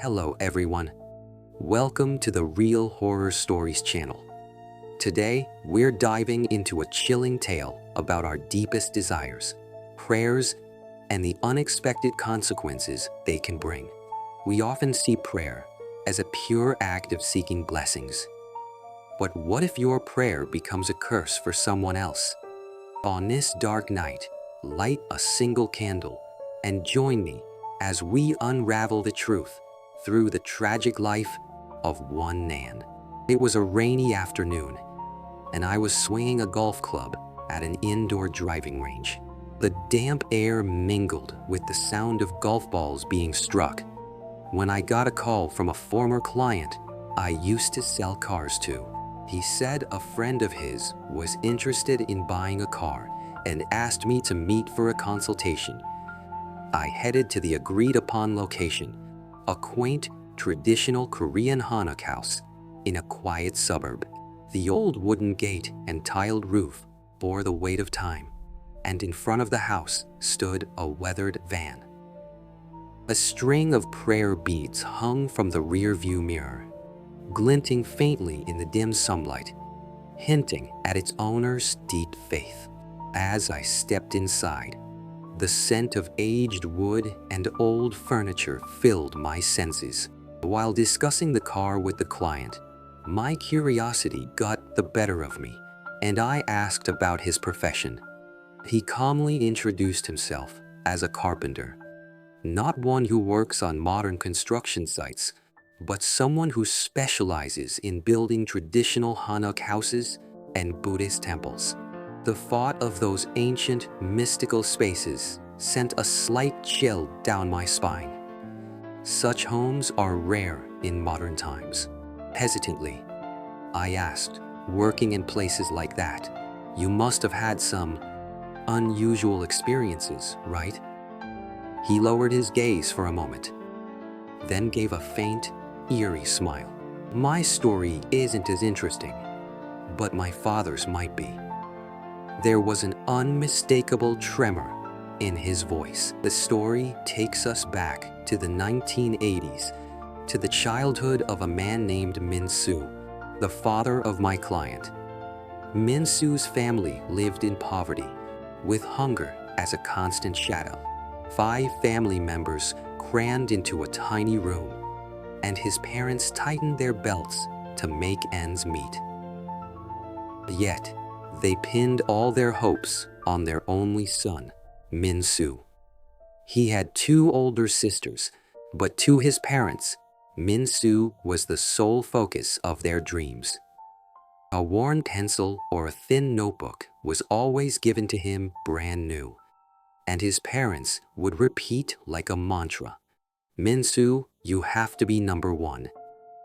Hello everyone. Welcome to the Real Horror Stories channel. Today, we're diving into a chilling tale about our deepest desires, prayers, and the unexpected consequences they can bring. We often see prayer as a pure act of seeking blessings. But what if your prayer becomes a curse for someone else? On this dark night, light a single candle and join me as we unravel the truth through the tragic life of one man. It was a rainy afternoon, and I was swinging a golf club at an indoor driving range. The damp air mingled with the sound of golf balls being struck when I got a call from a former client I used to sell cars to. He said a friend of his was interested in buying a car and asked me to meet for a consultation. I headed to the agreed-upon location, a quaint, traditional Korean hanok house in a quiet suburb. The old wooden gate and tiled roof bore the weight of time, and in front of the house stood a weathered van. A string of prayer beads hung from the rear-view mirror, glinting faintly in the dim sunlight, hinting at its owner's deep faith. As I stepped inside, the scent of aged wood and old furniture filled my senses. While discussing the car with the client, my curiosity got the better of me, and I asked about his profession. He calmly introduced himself as a carpenter, not one who works on modern construction sites, but someone who specializes in building traditional hanok houses and Buddhist temples. The thought of those ancient, mystical spaces sent a slight chill down my spine. Such homes are rare in modern times. Hesitantly, I asked, working in places like that, you must have had some unusual experiences, right? He lowered his gaze for a moment, then gave a faint, eerie smile. My story isn't as interesting, but my father's might be. There was an unmistakable tremor in his voice. The story takes us back to the 1980s, to the childhood of a man named Min-soo, the father of my client. Min-soo's family lived in poverty, with hunger as a constant shadow. 5 family members crammed into a tiny room, and his parents tightened their belts to make ends meet. Yet, they pinned all their hopes on their only son, Min-soo. He had 2 older sisters, but to his parents, Min-soo was the sole focus of their dreams. A worn pencil or a thin notebook was always given to him brand new, and his parents would repeat like a mantra, "Min-soo, you have to be number 1.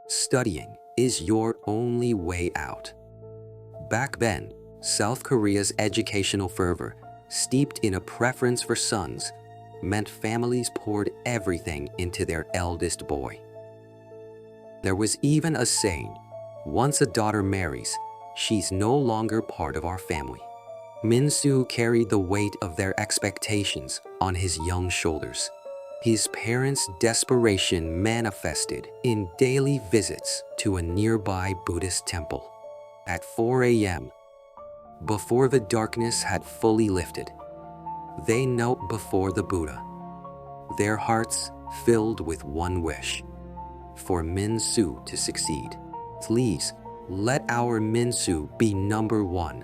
Studying is your only way out." Back then, South Korea's educational fervor, steeped in a preference for sons, meant families poured everything into their eldest boy. There was even a saying, once a daughter marries, she's no longer part of our family. Min-soo carried the weight of their expectations on his young shoulders. His parents' desperation manifested in daily visits to a nearby Buddhist temple. At 4 a.m., before the darkness had fully lifted, they knelt before the Buddha, their hearts filled with one wish: for Min-soo to succeed. "Please, let our Min-soo be number 1.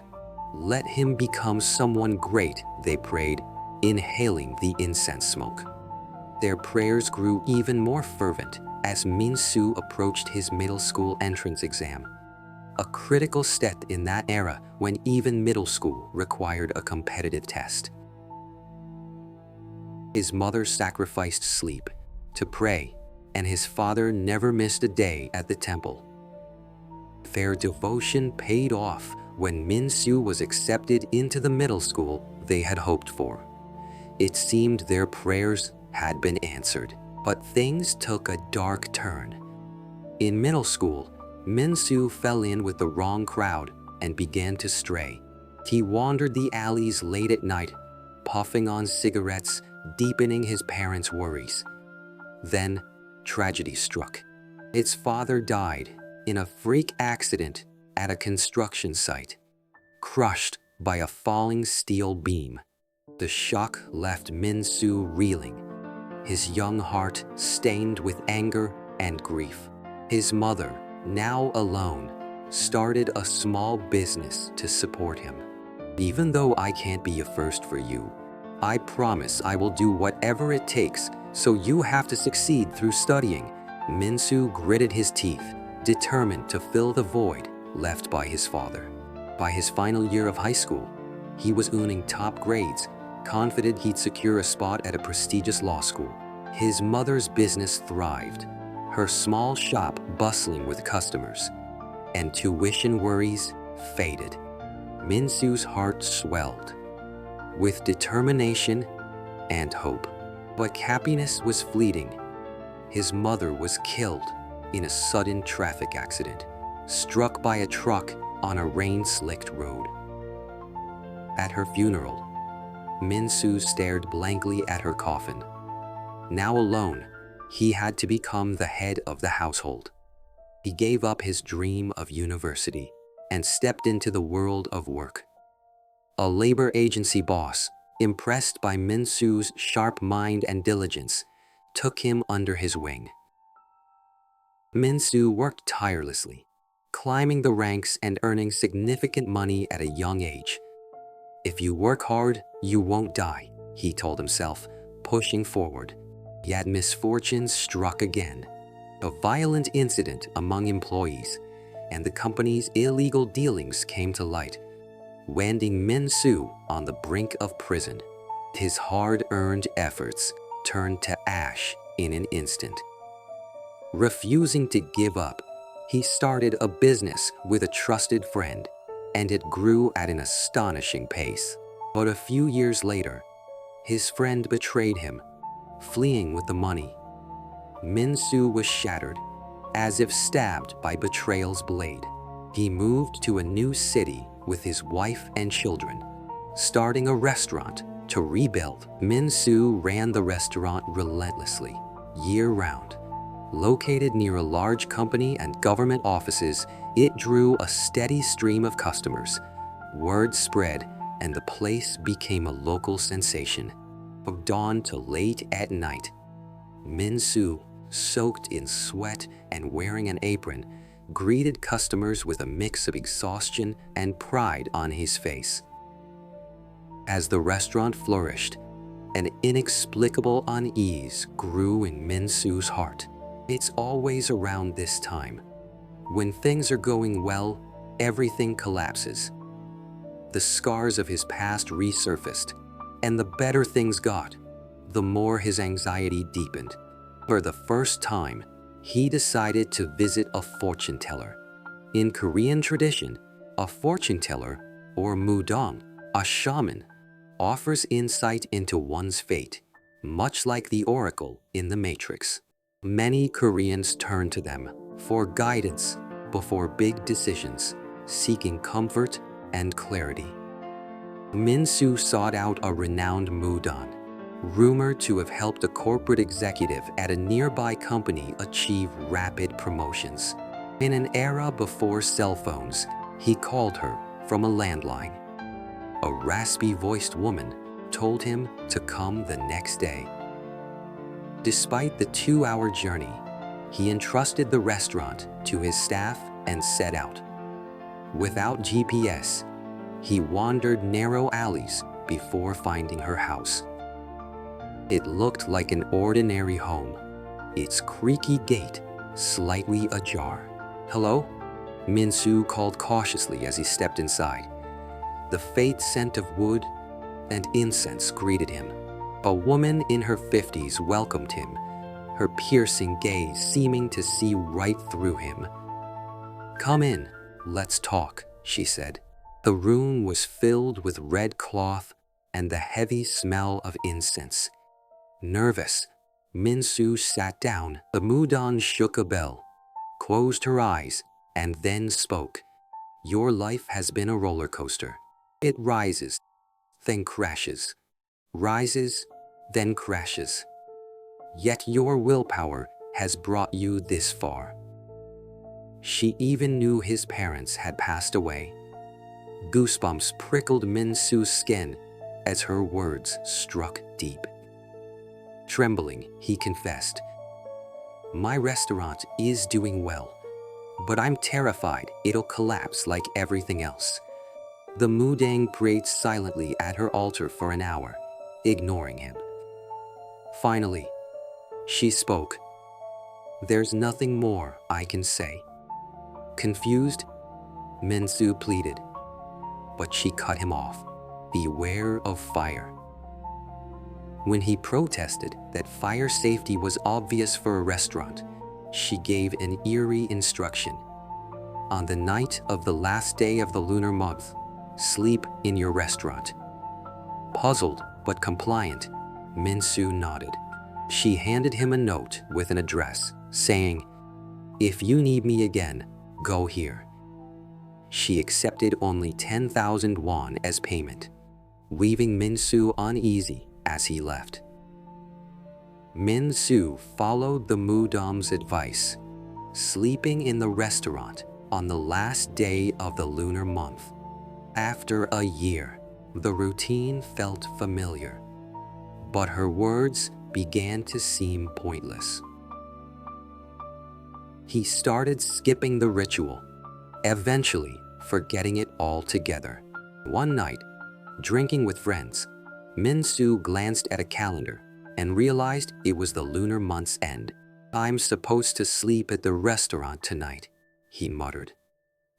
Let him become someone great," they prayed, inhaling the incense smoke. Their prayers grew even more fervent as Min-soo approached his middle school entrance exam, a critical step in that era when even middle school required a competitive test. His mother sacrificed sleep to pray, and his father never missed a day at the temple. Their devotion paid off when Min-soo was accepted into the middle school they had hoped for. It seemed their prayers had been answered, but things took a dark turn. In middle school, Min-soo fell in with the wrong crowd and began to stray. He wandered the alleys late at night, puffing on cigarettes, deepening his parents' worries. Then, tragedy struck. Its father died in a freak accident at a construction site, crushed by a falling steel beam. The shock left Min-soo reeling, his young heart stained with anger and grief. His mother, now alone, started a small business to support him. "Even though I can't be a first for you, I promise I will do whatever it takes, so you have to succeed through studying." Min-soo gritted his teeth, determined to fill the void left by his father. By his final year of high school, he was earning top grades, confident he'd secure a spot at a prestigious law school. His mother's business thrived, her small shop bustling with customers, and tuition worries faded. Min-soo's heart swelled with determination and hope. But happiness was fleeting. His mother was killed in a sudden traffic accident, struck by a truck on a rain-slicked road. At her funeral, Min-soo stared blankly at her coffin. Now alone, he had to become the head of the household. He gave up his dream of university and stepped into the world of work. A labor agency boss, impressed by Min-soo's sharp mind and diligence, took him under his wing. Min-soo worked tirelessly, climbing the ranks and earning significant money at a young age. "If you work hard, you won't die," he told himself, pushing forward. Yet misfortune struck again. A violent incident among employees, and the company's illegal dealings came to light, landing Min-soo on the brink of prison. His hard-earned efforts turned to ash in an instant. Refusing to give up, he started a business with a trusted friend, and it grew at an astonishing pace. But a few years later, his friend betrayed him, fleeing with the money. Min-soo was shattered, as if stabbed by betrayal's blade. He moved to a new city with his wife and children, starting a restaurant to rebuild. Min-soo ran the restaurant relentlessly, year-round. Located near a large company and government offices, it drew a steady stream of customers. Word spread, and the place became a local sensation. From dawn to late at night, Min-soo, soaked in sweat and wearing an apron, greeted customers with a mix of exhaustion and pride on his face. As the restaurant flourished, an inexplicable unease grew in Min-soo's heart. It's always around this time. When things are going well, everything collapses. The scars of his past resurfaced, and the better things got, the more his anxiety deepened. For the first time, he decided to visit a fortune teller. In Korean tradition, a fortune teller, or mudong, a shaman, offers insight into one's fate, much like the oracle in the Matrix. Many Koreans turn to them for guidance before big decisions, seeking comfort and clarity. Min-soo sought out a renowned mudong, rumored to have helped a corporate executive at a nearby company achieve rapid promotions. In an era before cell phones, he called her from a landline. A raspy-voiced woman told him to come the next day. Despite the 2-hour journey, he entrusted the restaurant to his staff and set out. Without GPS, he wandered narrow alleys before finding her house. It looked like an ordinary home, its creaky gate slightly ajar. "Hello?" Min-soo called cautiously as he stepped inside. The faint scent of wood and incense greeted him. A woman in her 50s welcomed him, her piercing gaze seeming to see right through him. "Come in, let's talk," she said. The room was filled with red cloth and the heavy smell of incense. Nervous, Min-soo sat down. The mudong shook a bell, closed her eyes, and then spoke. "Your life has been a roller coaster. It rises, then crashes. Rises, then crashes. Yet your willpower has brought you this far. She even knew his parents had passed away. Goosebumps prickled Min-soo's skin as her words struck deep. Trembling, he confessed, "My restaurant is doing well, but I'm terrified it'll collapse like everything else." The Mudang prayed silently at her altar for an hour, ignoring him. Finally, she spoke. "There's nothing more I can say." Confused, Min-soo pleaded, but she cut him off. "Beware of fire." When he protested that fire safety was obvious for a restaurant, she gave an eerie instruction. "On the night of the last day of the lunar month, sleep in your restaurant." Puzzled but compliant, Min-soo nodded. She handed him a note with an address, saying, "If you need me again, go here." She accepted only 10,000 won as payment, leaving Min-soo uneasy as he left. Min-soo followed the Mudang's advice, sleeping in the restaurant on the last day of the lunar month. After a year, the routine felt familiar, but her words began to seem pointless. He started skipping the ritual, eventually forgetting it altogether. One night, drinking with friends, Min-soo glanced at a calendar and realized it was the lunar month's end. "I'm supposed to sleep at the restaurant tonight," he muttered.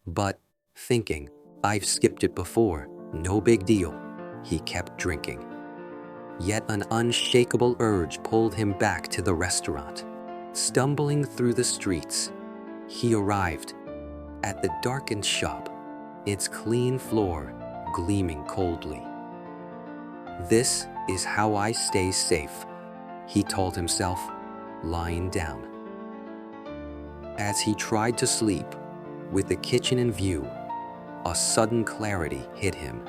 But, thinking, "I've skipped it before, no big deal," he kept drinking. Yet an unshakable urge pulled him back to the restaurant. Stumbling through the streets, he arrived at the darkened shop, its clean floor gleaming coldly. "This is how I stay safe," he told himself, lying down. As he tried to sleep, with the kitchen in view, a sudden clarity hit him.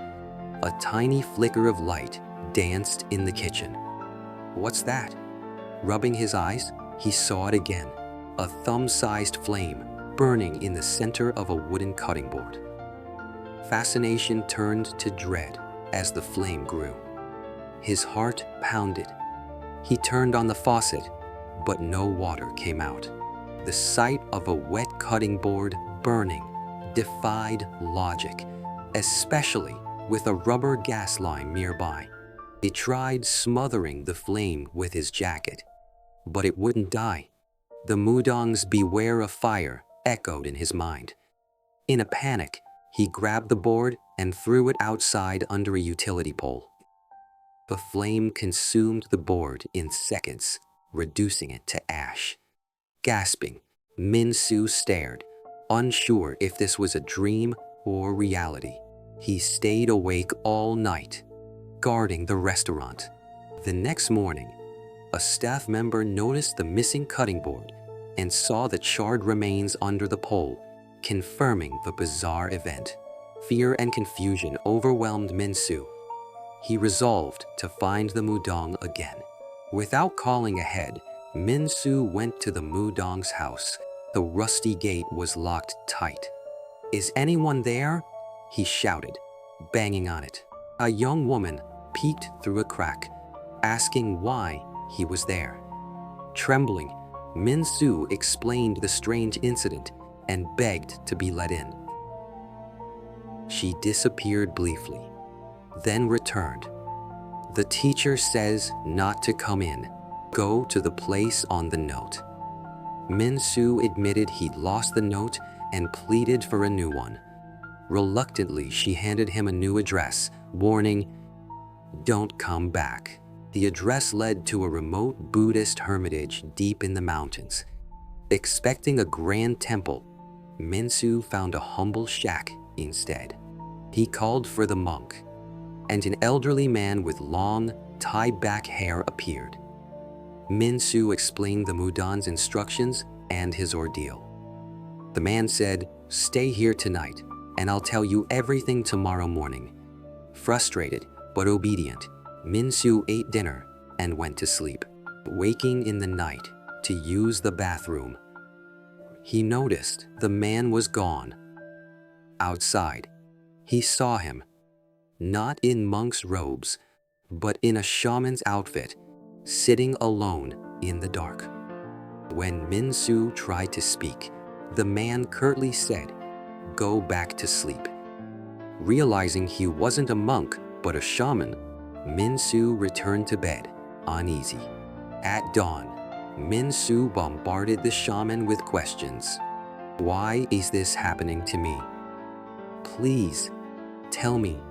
A tiny flicker of light danced in the kitchen. "What's that?" Rubbing his eyes, he saw it again, a thumb-sized flame burning in the center of a wooden cutting board. Fascination turned to dread as the flame grew. His heart pounded. He turned on the faucet, but no water came out. The sight of a wet cutting board burning defied logic, especially with a rubber gas line nearby. He tried smothering the flame with his jacket, but it wouldn't die. The Mudang's "beware of fire" echoed in his mind. In a panic, he grabbed the board and threw it outside under a utility pole. The flame consumed the board in seconds, reducing it to ash. Gasping, Min-soo stared, unsure if this was a dream or reality. He stayed awake all night, guarding the restaurant. The next morning, a staff member noticed the missing cutting board and saw the charred remains under the pole, confirming the bizarre event. Fear and confusion overwhelmed Min-soo. He resolved to find the Mudang again. Without calling ahead, Min-soo went to the Mudang's house. The rusty gate was locked tight. "Is anyone there?" he shouted, banging on it. A young woman peeked through a crack, asking why he was there. Trembling, Min-soo explained the strange incident and begged to be let in. She disappeared briefly, then returned. "The teacher says not to come in. Go to the place on the note." Min-soo admitted he'd lost the note and pleaded for a new one. Reluctantly, she handed him a new address, warning, "Don't come back." The address led to a remote Buddhist hermitage deep in the mountains. Expecting a grand temple, Min-soo found a humble shack instead. He called for the monk, and an elderly man with long, tied-back hair appeared. Min-soo explained the Mudang's instructions and his ordeal. The man said, "Stay here tonight, and I'll tell you everything tomorrow morning." Frustrated but obedient, Min-soo ate dinner and went to sleep. Waking in the night to use the bathroom. He noticed the man was gone. Outside, he saw him, not in monk's robes, but in a shaman's outfit, sitting alone in the dark. When Min-soo tried to speak, the man curtly said, "Go back to sleep." Realizing he wasn't a monk, but a shaman, Min-soo returned to bed, uneasy. At dawn, Min-soo bombarded the shaman with questions. "Why is this happening to me? Please, tell me."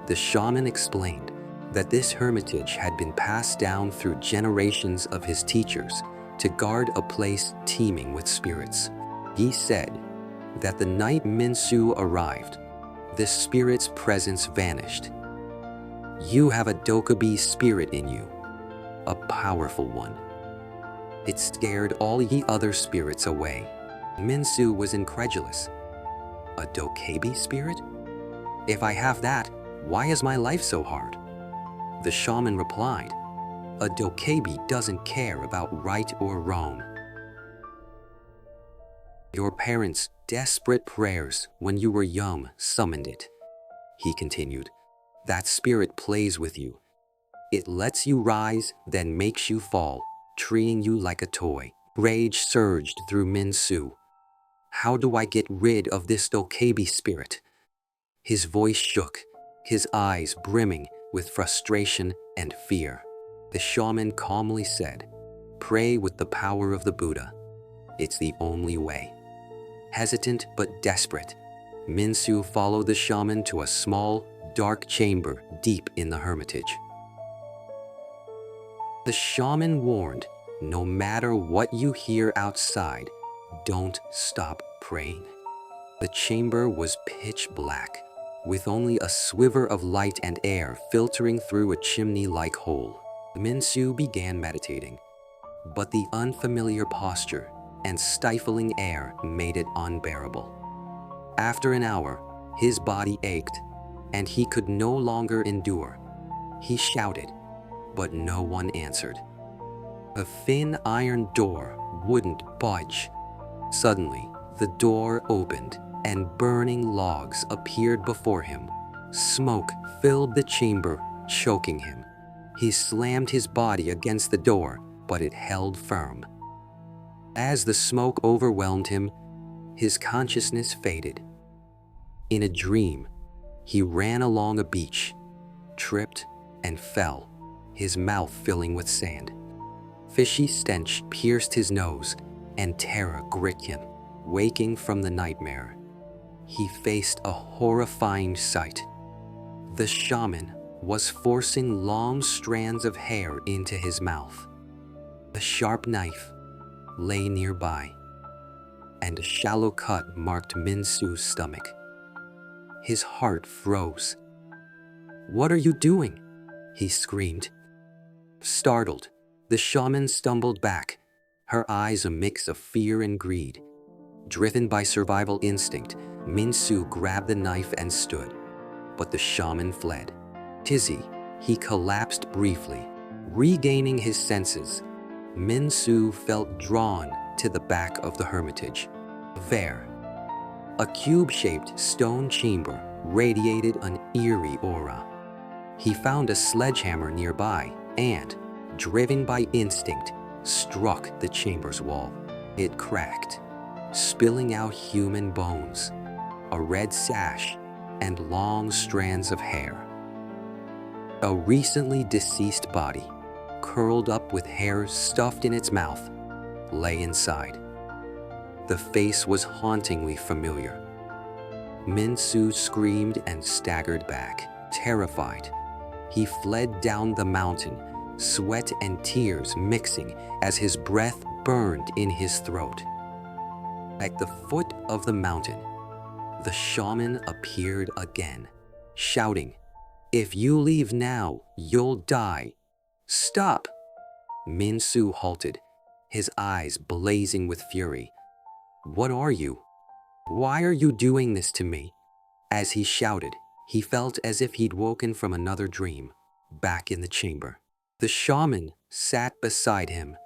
The shaman explained that this hermitage had been passed down through generations of his teachers to guard a place teeming with spirits. He said that the night Min-soo arrived, the spirit's presence vanished. "You have a Dokkaebi spirit in you, a powerful one." It scared all the other spirits away. Min-soo was incredulous. "A Dokkaebi spirit? If I have that, why is my life so hard?" The shaman replied, "A Dokkaebi doesn't care about right or wrong. Your parents' desperate prayers when you were young summoned it." He continued, "That spirit plays with you. It lets you rise, then makes you fall, treating you like a toy." Rage surged through Min-soo. "How do I get rid of this Dokkaebi spirit?" His voice shook, his eyes brimming with frustration and fear. The shaman calmly said, "Pray with the power of the Buddha. It's the only way." Hesitant but desperate, Min-soo followed the shaman to a small, dark chamber deep in the hermitage. The shaman warned, "No matter what you hear outside, don't stop praying." The chamber was pitch black, with only a sliver of light and air filtering through a chimney-like hole. Min-soo began meditating, but the unfamiliar posture and stifling air made it unbearable. After an hour, his body ached, and he could no longer endure. He shouted, but no one answered. A thin iron door wouldn't budge. Suddenly, the door opened, and burning logs appeared before him. Smoke filled the chamber, choking him. He slammed his body against the door, but it held firm. As the smoke overwhelmed him, his consciousness faded. In a dream, he ran along a beach, tripped, and fell, his mouth filling with sand. Fishy stench pierced his nose, and terror gripped him. Waking from the nightmare, he faced a horrifying sight. The shaman was forcing long strands of hair into his mouth. A sharp knife lay nearby, and a shallow cut marked Min-soo's stomach. His heart froze. "What are you doing?" he screamed. Startled, the shaman stumbled back, her eyes a mix of fear and greed. Driven by survival instinct, Min-soo grabbed the knife and stood, but the shaman fled. Dizzy, he collapsed briefly. Regaining his senses, Min-soo felt drawn to the back of the hermitage. There, a cube-shaped stone chamber radiated an eerie aura. He found a sledgehammer nearby and, driven by instinct, struck the chamber's wall. It cracked, spilling out human bones, a red sash, and long strands of hair. A recently deceased body, curled up with hair stuffed in its mouth, lay inside. The face was hauntingly familiar. Min-soo screamed and staggered back, terrified. He fled down the mountain, sweat and tears mixing as his breath burned in his throat. At the foot of the mountain, the shaman appeared again, shouting, "If you leave now, you'll die. Stop!" Min-soo halted, his eyes blazing with fury. "What are you? Why are you doing this to me?" As he shouted, he felt as if he'd woken from another dream, back in the chamber. The shaman sat beside him,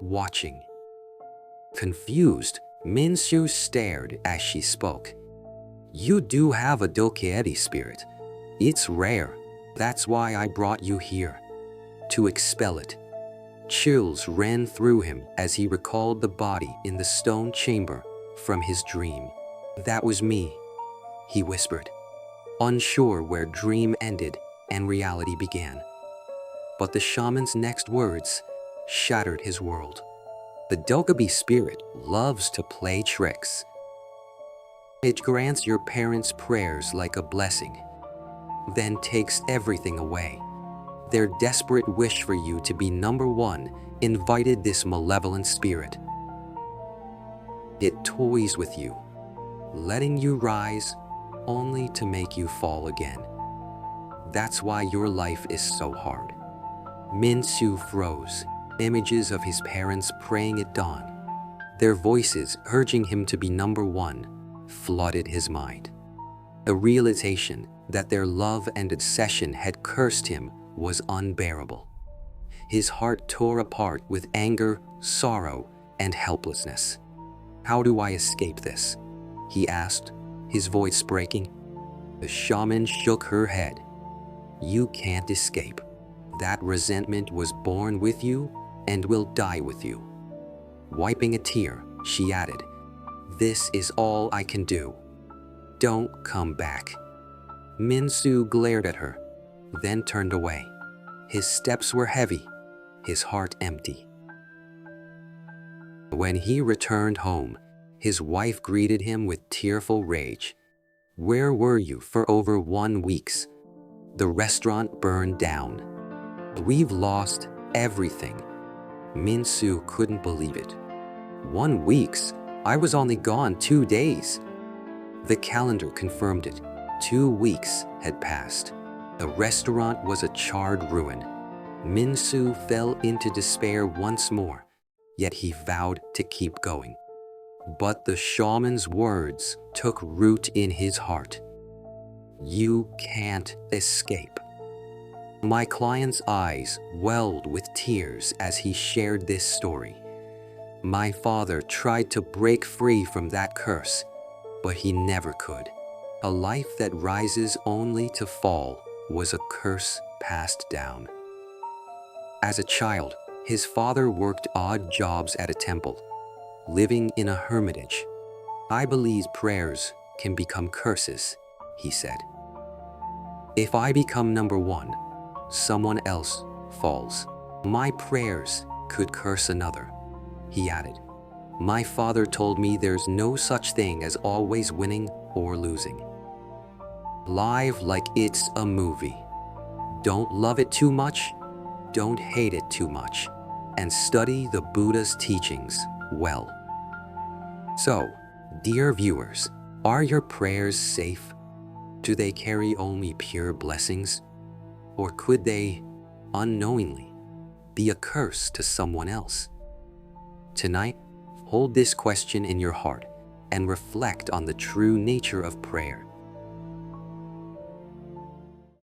watching, Confused, Minsu stared as she spoke. You do have a Dokkaebi spirit. It's rare. That's why I brought you here. To expel it. Chills ran through him as he recalled the body in the stone chamber from his dream. That was me, he whispered, unsure where dream ended and reality began. But the shaman's next words shattered his world. The Dokkaebi spirit loves to play tricks. It grants your parents' prayers like a blessing, then takes everything away. Their desperate wish for you to be number one invited this malevolent spirit. It toys with you, letting you rise only to make you fall again. That's why your life is so hard. Minsu froze, images of his parents praying at dawn, their voices urging him to be number one, flooded his mind. The realization that their love and obsession had cursed him was unbearable. His heart tore apart with anger, sorrow, and helplessness. How do I escape this? He asked, his voice breaking. The shaman shook her head. You can't escape. That resentment was born with you and will die with you. Wiping a tear, she added, This is all I can do. Don't come back. Minsu glared at her, then turned away. His steps were heavy, his heart empty. When he returned home, his wife greeted him with tearful rage. Where were you for over 1 week? The restaurant burned down. We've lost everything. Minsu couldn't believe it. 1 week? I was only gone 2 days. The calendar confirmed it. 2 weeks had passed. The restaurant was a charred ruin. Minsu fell into despair once more, yet he vowed to keep going. But the shaman's words took root in his heart. You can't escape. My client's eyes welled with tears as he shared this story. My father tried to break free from that curse, but he never could. A life that rises only to fall was a curse passed down. As a child, his father worked odd jobs at a temple, living in a hermitage. I believe prayers can become curses, he said. If I become number one, someone else falls. My prayers could curse another, he added. My father told me there's no such thing as always winning or losing. Live like it's a movie. Don't love it too much, don't hate it too much, and study the Buddha's teachings well. So, dear viewers, are your prayers safe? Do they carry only pure blessings? Or could they, unknowingly, be a curse to someone else? Tonight, hold this question in your heart and reflect on the true nature of prayer.